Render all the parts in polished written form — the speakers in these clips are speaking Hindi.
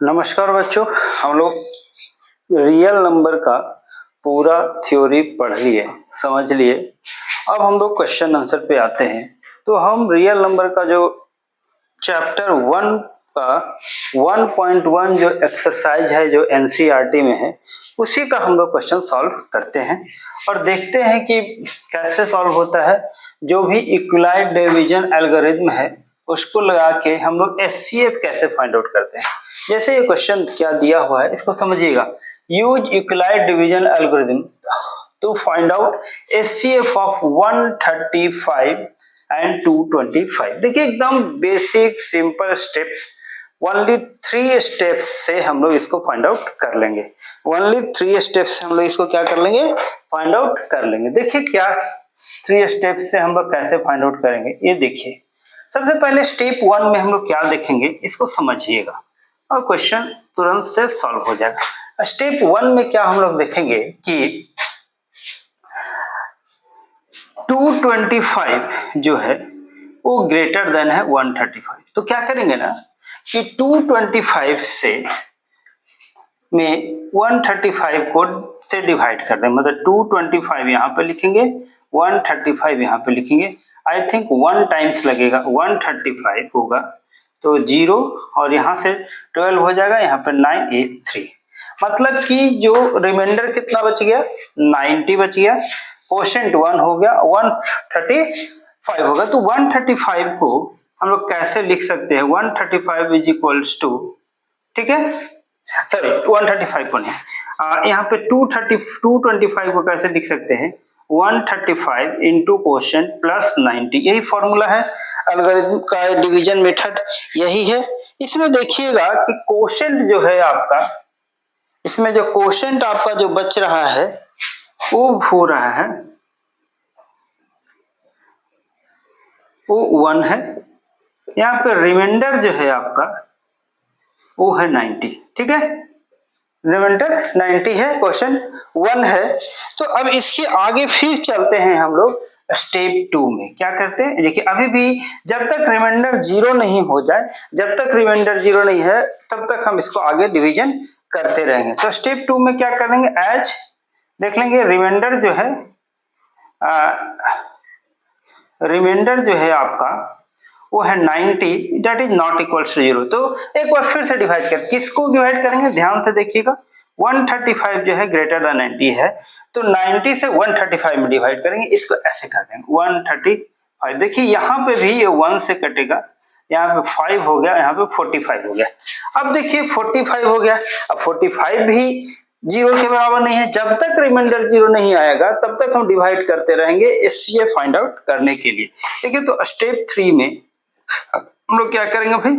नमस्कार बच्चों, हम लोग रियल नंबर का पूरा थ्योरी पढ़ लिए, समझ लिए। अब हम लोग क्वेश्चन आंसर पे आते हैं। तो हम रियल नंबर का जो चैप्टर 1 का 1.1 जो एक्सरसाइज है, जो एनसीईआरटी में है, उसी का हम लोग क्वेश्चन सॉल्व करते हैं और देखते हैं कि कैसे सॉल्व होता है। जो भी इक्विलाइड डिवीजन एल्गोरिथम है उसको लगा के हम लोग एचसीएफ कैसे फाइंड आउट करते हैं। जैसे ये क्वेश्चन क्या दिया हुआ है इसको समझिएगा। Use Euclid's division algorithm to find out HCF of 135 and 225। देखिए एकदम basic simple steps, only 3 steps से हम लोग इसको फाइंड आउट कर लेंगे। ओनली 3 स्टेप्स से हम लोग इसको क्या कर लेंगे, फाइंड आउट कर लेंगे। देखिए क्या 3 स्टेप्स से हम लोग कैसे फाइंड आउट करेंगे, ये देखिए। सबसे पहले स्टेप 1 में हम लोग क्या देखेंगे इसको समझिएगा और क्वेश्चन तुरंत से सॉल्व हो जाएगा। स्टेप 1 में क्या हम लोग देखेंगे कि 225 जो है वो ग्रेटर देन है 135। तो क्या करेंगे ना कि 225 से में 135 को से डिवाइड कर देंगे, मतलब 225 यहाँ पे लिखेंगे, 135 यहाँ पे लिखेंगे। आई थिंक 1 टाइम्स लगेगा, 135 होगा तो 0 और यहाँ से 12 हो जाएगा, यहाँ पे 983। मतलब कि जो रिमाइंडर कितना बच गया, 90 बच गया। क्वोशिएंट 1 हो गया, 135 होगा। तो 135 को हम लोग कैसे लिख सकते हैं, 135 इज इक्वल्स टू, ठीक है, सॉरी 135 को नहीं, यहाँ पे 225 को कैसे लिख सकते हैं, 135 इंटू क्वोशिएंट प्लस 90। यही फॉर्मूला है एल्गोरिथम का, डिवीजन मेथड यही है। इसमें देखिएगा कि क्वोशिएंट जो है आपका, इसमें जो क्वोशिएंट आपका जो बच रहा है वो हो रहा है, वो 1 है। यहाँ पे रिमाइंडर जो है आपका वो है 90, ठीक है, रिमाइंडर 90 है, क्वेश्चन 1 है। तो अब इसके आगे फिर चलते हैं हम लोग स्टेप 2 में। क्या करते हैं, देखिए अभी भी जब तक रिमाइंडर 0 नहीं हो जाए, जब तक रिमाइंडर 0 नहीं है तब तक हम इसको आगे डिवीजन करते रहेंगे। तो स्टेप 2 में क्या करेंगे, एज देख लेंगे, रिमाइंडर जो है रिमाइंडर जो है आपका वो है 90, that is not equals to 0। तो एक बार फिर से डिवाइड कर, किसको डिवाइड करेंगे, ध्यान से देखिएगा। 135 जो है ग्रेटर देन 90 है, तो 90 से 135 में डिवाइड करेंगे, इसको ऐसे कर देंगे 135। देखिए यहाँ पे भी ये 1 से कटेगा, यहाँ पे 5 हो गया, यहाँ पे 45 हो गया। अब देखिए 45 हो गया, अब 45 भी 0 के बराबर नहीं है। जब तक रिमाइंडर 0 नहीं आएगा तब तक हम डिवाइड करते रहेंगे एचसीएफ फाइंड आउट करने के लिए, ठीक है। तो स्टेप 3 में हम लोग क्या करेंगे भाई,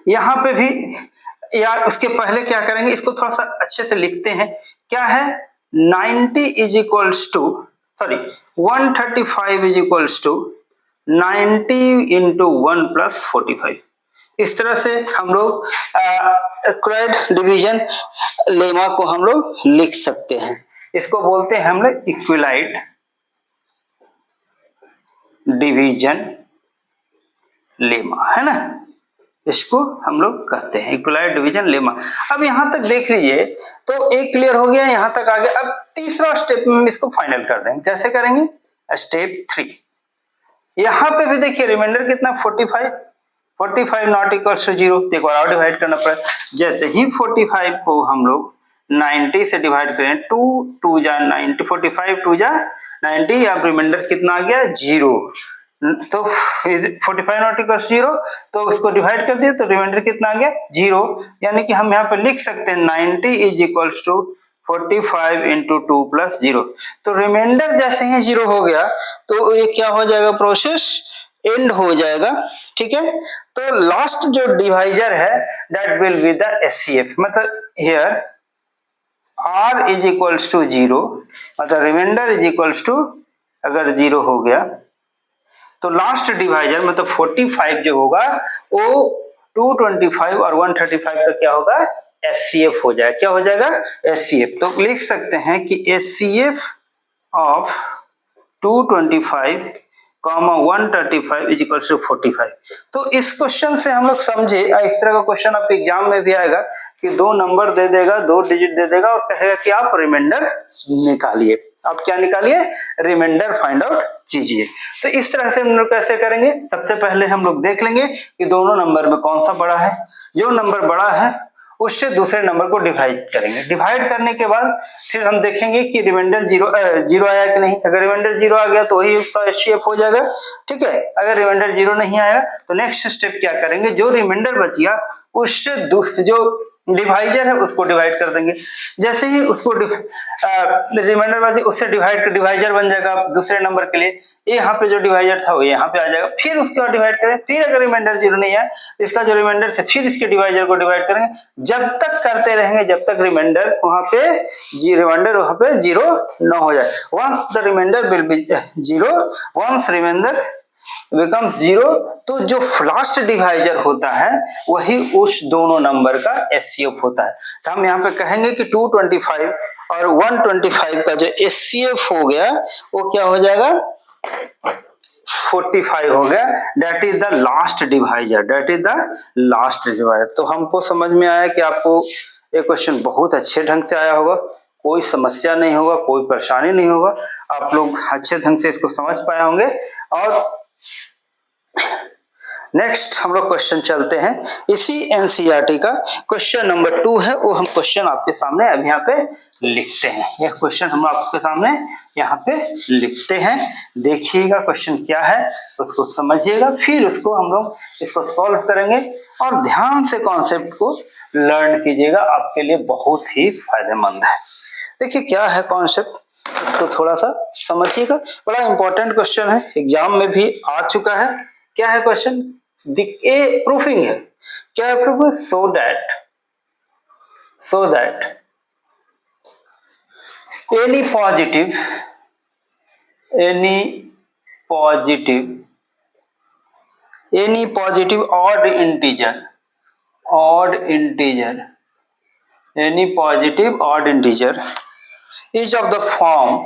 यहाँ पे भी, या उसके पहले क्या करेंगे, इसको थोड़ा सा अच्छे से लिखते हैं। क्या है, 90 is equals to, sorry 135 is equals to 90 into 1 plus 45। इस तरह से हम लोग इक्विलाइड डिवीजन लेमा को हम लोग लिख सकते हैं। इसको बोलते हैं हम लोग इक्विलाइड डिवीजन लेमा, है ना, इसको हम लोग कहते हैं इक्विलाइड डिवीजन लेमा। अब यहां तक देख लीजिए, तो एक क्लियर हो गया, यहां तक आ गया। अब तीसरा स्टेप में हम इसको फाइनल कर देंगे। कैसे करेंगे, स्टेप 3। यहां पे भी देखिए रिमाइंडर कितना, 45 नॉट इक्वल टू 0, एक बार और डिवाइड करना पड़ेगा। जैसे ही 45 को हम लोग 90 से डिवाइड करें, 2 जा 90, 45 2 जा 90, अब रिमाइंडर कितना आ गया, 0। तो 45 नॉट इक्वल 0, तो उसको डिवाइड कर दिया तो रिमाइंडर कितना आ गया, 0। यानी कि हम यहाँ पे लिख सकते हैं 90 is equal to 45 into 2 plus 0। तो रिमाइंडर जैसे ही 0 हो गया तो ये क्या हो जाएगा, प्रोसेस एंड हो जाएगा, ठीक है। तो लास्ट जो डिवाइजर है that will be the HCF, मतलब here r is equals to 0, मतलब रिमाइंडर इज इक्वल्स टू, अगर 0 हो गया तो लास्ट डिवाइजर मतलब 45 जो होगा वो 225 और 135 का क्या होगा, एचसीएफ हो जाएगा। क्या हो जाएगा, एचसीएफ। तो लिख सकते हैं कि HCF of 225 comma 135 is equal to 45। तो इस क्वेश्चन से हम लोग समझे, इस तरह का क्वेश्चन आपके एग्जाम में भी आएगा कि दो नंबर दे देगा, दो डिजिट दे देगा और कहेगा कि आप रिमाइंडर निकालिए। आप क्या निकालिए? रिमाइंडर फाइंड आउट कीजिए। तो इस तरह से हम लोग कैसे करेंगे? सबसे पहले हम लोग देख लेंगे कि दोनों नंबर में कौन सा बड़ा है। जो नंबर बड़ा है उससे दूसरे नंबर को डिवाइड करेंगे। डिवाइड करने के बाद फिर हम देखेंगे कि रिमाइंडर जीरो आया कि नहीं। अगर रिमाइंडर जीरो आ गया तो वही उसका एचसीएफ हो जाएगा, ठीक है। अगर रिमाइंडर जीरो नहीं आया तो नेक्स्ट स्टेप क्या करेंगे? जो रिमाइंडर बच गया उससे जो डिवाइजर है उसको डिवाइड कर देंगे। जैसे ही उसको रिमाइंडर बचे उससे डिवाइड कर डिवाइजर बन जाएगा दूसरे नंबर के लिए। यहाँ पे जो डिवाइजर था वो यहाँ पे आ जाएगा। फिर उसके बाद डिवाइड करें, फिर अगर रिमाइंडर जीरो नहीं आया इसका जो रिमाइंडर से फिर इसके डिवाइजर को डिवाइड करेंगे। जब तक करते रहेंगे जब तक रिमाइंडर वहां पे जीरो न हो जाए। Once the remainder will be zero, once remainder become zero, तो जो लास्ट डिवाइजर होता है वही उस दोनों नंबर का एचसीएफ होता है। तो हम यहाँ पे कहेंगे कि 225 और 125 का जो एचसीएफ हो गया वो क्या हो जाएगा? 45 हो गया। That is the last divisor, that is the last divisor. तो हमको समझ में आया कि आपको ये क्वेश्चन बहुत अच्छे ढंग से आया होगा, कोई समस्या नहीं होगा, कोई परेशानी नहीं होगा, आप लोग अच्छे ढंग से इसको समझ पाए होंगे। और नेक्स्ट हम लोग क्वेश्चन चलते हैं। इसी एनसीईआरटी का क्वेश्चन नंबर 2 है, वो हम क्वेश्चन आपके सामने अभी यहाँ पे लिखते हैं। यह क्वेश्चन हम आपके सामने यहाँ पे लिखते हैं। देखिएगा क्वेश्चन क्या है, उसको समझिएगा, फिर उसको हम लोग इसको सॉल्व करेंगे और ध्यान से कॉन्सेप्ट को लर्न कीजिएगा, आपके लिए बहुत ही फायदेमंद है। देखिए क्या है कॉन्सेप्ट, इसको थोड़ा सा समझिएगा। बड़ा इंपॉर्टेंट क्वेश्चन है, एग्जाम में भी आ चुका है। क्या है क्वेश्चन? प्रूफिंग है। क्या है proof? So that any positive odd integer is of the form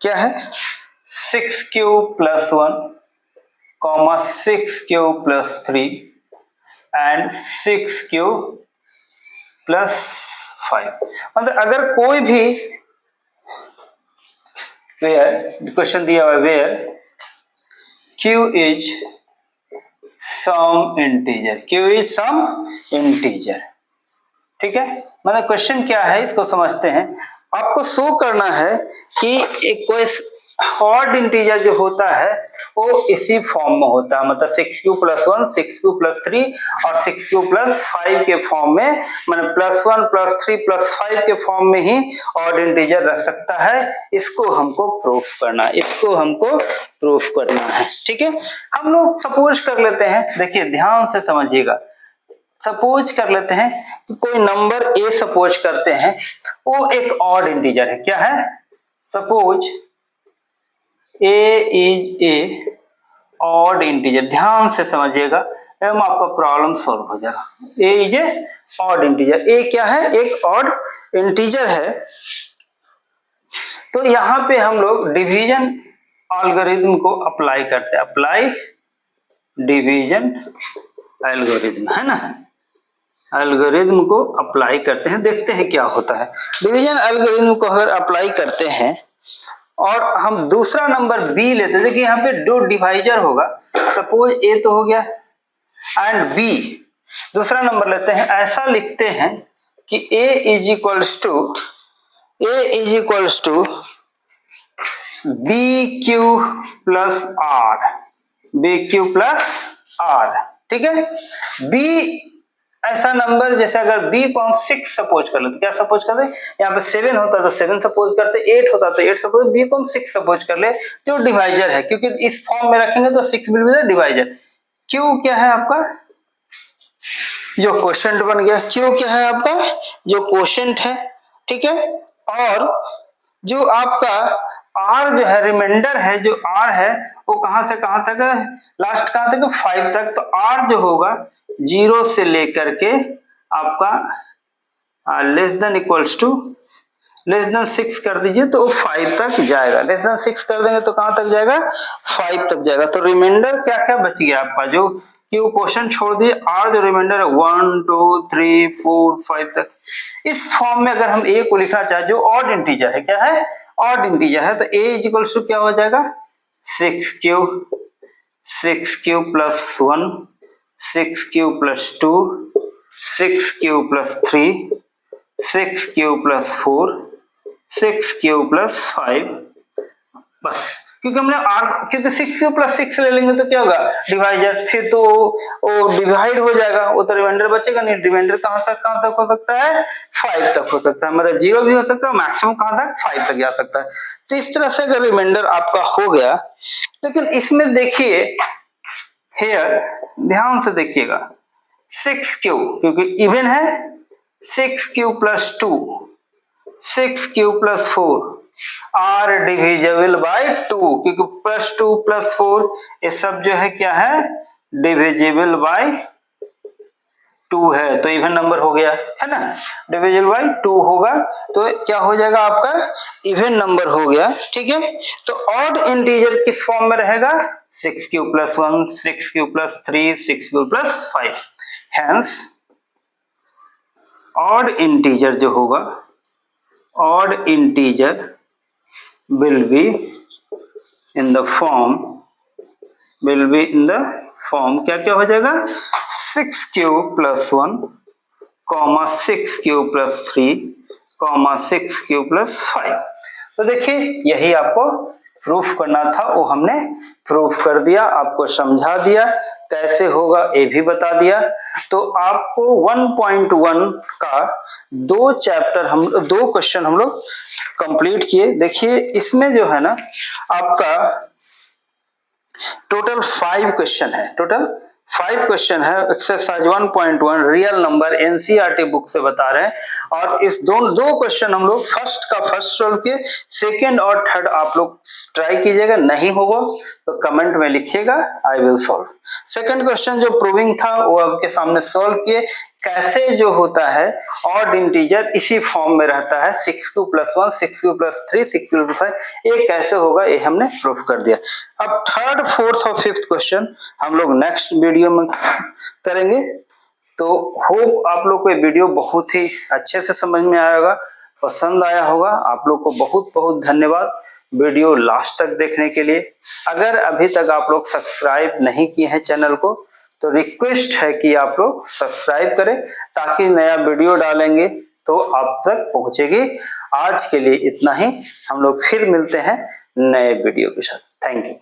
क्या है? 6q plus 1, 6q plus 3 and 6q plus 5। मतलब अगर कोई भी क्वेश्चन दिया हुआ है q is some integer, ठीक है। मतलब क्वेश्चन क्या है इसको समझते हैं। आपको शो करना है कि एक कोई ऑड इंटीजर जो होता है वो इसी फॉर्म में होता है, मतलब 6q plus 1, 6q plus 3 और 6q plus 5 के फॉर्म में, मतलब +1 +3 +5 के फॉर्म में ही ऑड इंटीजर रह सकता है। इसको हमको प्रूफ करना है, ठीक है। हम लोग सपोज कर लेते हैं, देखिए ध्यान से समझिएगा। सपोज कर लेते हैं कि कोई नंबर ए सपोज करते हैं, वो एक ऑड इंटीजर है। क्या है? Suppose A is a odd integer. ध्यान से समझिएगा एवं आपका प्रॉब्लम सॉल्व हो जाएगा। ए इज ए ऑड इंटीजर। ए क्या है? एक ऑड इंटीजर है। तो यहां पे हम लोग डिवीजन एल्गोरिथम को अप्लाई करते हैं। अप्लाई डिवीजन एल्गोरिथम, है ना। एल्गोरिथम को अप्लाई करते हैं, देखते हैं क्या होता है। डिवीजन एल्गोरिथम को अगर अप्लाई करते हैं और हम दूसरा नंबर बी लेते हैं, देखिए यहाँ पे दो डिवाइजर होगा। सपोज ए तो हो गया एंड बी, दूसरा नंबर लेते हैं। ऐसा लिखते हैं कि A is equals to B Q plus R, ठीक है। बी ऐसा नंबर, जैसे अगर b को हम 6 सपोज कर लेते, क्या सपोज करते? यहाँ पे 7 होता तो 7 सपोज करते, 8 होता तो 8 सपोज, b को हम 6 सपोज कर ले जो डिवाइजर है, क्योंकि इस फॉर्म में रखेंगे तो 6 will be the divisor. q क्या है आपका? जो क्वोशेंट बन गया। q क्या है आपका? जो क्वोशेंट है, ठीक है। और जो आपका r जो है, रिमाइंडर है, जो r है वो कहां से कहां तक है? लास्ट कहां तक? 5 तक। तो r जो होगा 0 से लेकर के आपका less than equals to less than 6 कर दीजिए तो 5 तक जाएगा, लेस देन 6 कर देंगे तो कहां तक जाएगा, 5 तक जाएगा। तो रिमाइंडर क्या क्या बच गया आपका, जो क्यों क्वेश्चन छोड़ दिए, और जो रिमाइंडर है 1 2 3 4 5 तक। इस फॉर्म में अगर हम a को लिखना चाहे जो ऑड इंटीजर है, क्या है, ऑड इंटीजर है, तो a इक्वल टू क्या हो जाएगा, 6 cube plus 1, 6 cube plus 2, 6 cube plus 3, 6 cube plus 4, 6 cube plus 5, बस। क्योंकि हमने आर, क्योंकि 6 क्यूब प्लस 6 ले लेंगे तो क्या होगा, डिवाइजर, फिर तो वो डिवाइड हो जाएगा, वो तो रिमाइंडर बचेगा नहीं। रिमाइंडर कहां तक हो सकता है, 5 तक हो सकता है, हमारा 0 भी हो सकता है, मैक्सिमम कहां तक, 5 तक जा सकता है। तो इस तरह से अगर रिमाइंडर आपका हो गया, लेकिन इसमें देखिए हेयर ध्यान से देखिएगा, 6 क्यूब क्योंकि इवन है, 6 cube plus 2, 6 cube plus 4 are divisible by 2, क्योंकि प्लस 2 प्लस 4 ये सब जो है क्या है, डिविजिबल बाय 2 है, तो इवन नंबर हो गया, है ना, डिविजिबल बाय 2 होगा तो क्या हो जाएगा आपका, इवन नंबर हो गया, ठीक है। तो ऑड इंटीजर किस फॉर्म में रहेगा, 6 cube plus 1, 6 cube plus 3, 6 cube plus 5, hence odd integer जो होगा, odd integer will be in the form, क्या क्या हो जाएगा, 6 cube plus 1, 6 cube plus 3, 6 cube plus 5। तो देखिए यही आपको प्रूफ करना था, वो हमने प्रूफ कर दिया, आपको समझा दिया कैसे होगा ये भी बता दिया। तो आपको 1.1 का 2 क्वेश्चन हम लोग कंप्लीट किए। देखिए इसमें जो है ना आपका टोटल 5 क्वेश्चन है, exercise 1.1 real number NCERT book से बता रहे हैं। और इस दो क्वेश्चन हम लोग फर्स्ट सॉल्व किए, सेकंड और थर्ड आप लोग ट्राई कीजिएगा, नहीं होगा तो कमेंट में लिखिएगा, I will solve. Second question जो प्रूविंग था वो आपके सामने सॉल्व किए, कैसे जो होता है ऑड इंटीजर इसी फॉर्म में रहता है, 6 cube plus 1, 6 cube plus 3, 6 cube plus 5, ये कैसे होगा ये हमने प्रूफ कर दिया। अब थर्ड, फोर्थ और फिफ्थ क्वेश्चन हम लोग नेक्स्ट वीडियो में करेंगे। तो होप आप लोग को ये वीडियो बहुत ही अच्छे से समझ में आया होगा, पसंद आया होगा। आप लोग को बहुत बहुत धन्यवाद वीडियो लास्ट तक देखने के लिए। अगर अभी तक आप लोग सब्सक्राइब नहीं किए हैं चैनल को तो रिक्वेस्ट है कि आप लोग सब्सक्राइब करें, ताकि नया वीडियो डालेंगे तो आप तक पहुंचेगी। आज के लिए इतना ही, हम लोग फिर मिलते हैं नए वीडियो के साथ। Thank you.